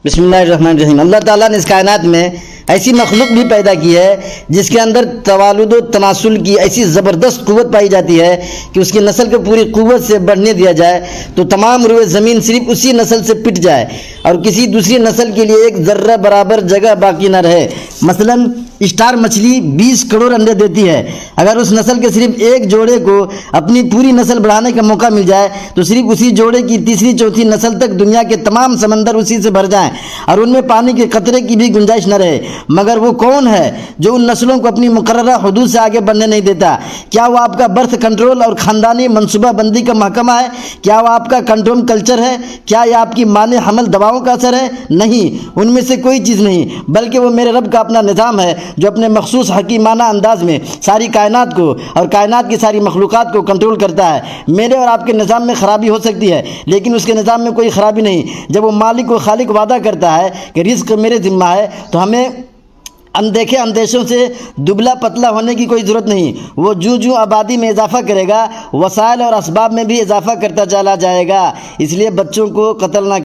بسم اللہ الرحمن الرحیم۔ اللہ تعالیٰ نے اس کائنات میں ایسی مخلوق بھی پیدا کی ہے جس کے اندر توالد و تناسل کی ایسی زبردست قوت پائی جاتی ہے کہ اس کی نسل کو پوری قوت سے بڑھنے دیا جائے تو تمام روئے زمین صرف اسی نسل سے پٹ جائے اور کسی دوسری نسل کے لیے ایک ذرہ برابر جگہ باقی نہ رہے۔ مثلا اسٹار مچھلی 20 کروڑ انڈے دیتی ہے۔ اگر اس نسل کے صرف ایک جوڑے کو اپنی پوری نسل بڑھانے کا موقع مل جائے تو صرف اسی جوڑے کی تیسری چوتھی نسل تک دنیا کے تمام سمندر اسی سے بھر جائیں اور ان میں پانی کے قطرے کی بھی گنجائش نہ رہے۔ مگر وہ کون ہے جو ان نسلوں کو اپنی مقررہ حدود سے آگے بڑھنے نہیں دیتا؟ کیا وہ آپ کا برتھ کنٹرول اور خاندانی منصوبہ بندی کا محکمہ ہے؟ کیا وہ آپ کا کنٹرول کلچر ہے؟ کیا یہ آپ کی مانع حمل دواؤں کا اثر ہے؟ نہیں، ان میں سے کوئی چیز نہیں، بلکہ وہ میرے رب کا اپنا نظام ہے جو اپنے مخصوص حکیمانہ انداز میں ساری کائنات کو اور کائنات کی ساری مخلوقات کو کنٹرول کرتا ہے۔ میرے اور آپ کے نظام میں خرابی ہو سکتی ہے لیکن اس کے نظام میں کوئی خرابی نہیں۔ جب وہ مالک و خالق وعدہ کرتا ہے کہ رزق میرے ذمہ ہے تو ہمیں اندیکھے اندیشوں سے دبلا پتلا ہونے کی کوئی ضرورت نہیں۔ وہ جو آبادی میں اضافہ کرے گا وسائل اور اسباب میں بھی اضافہ کرتا چلا جائے گا۔ اس لیے بچوں کو قتل نہ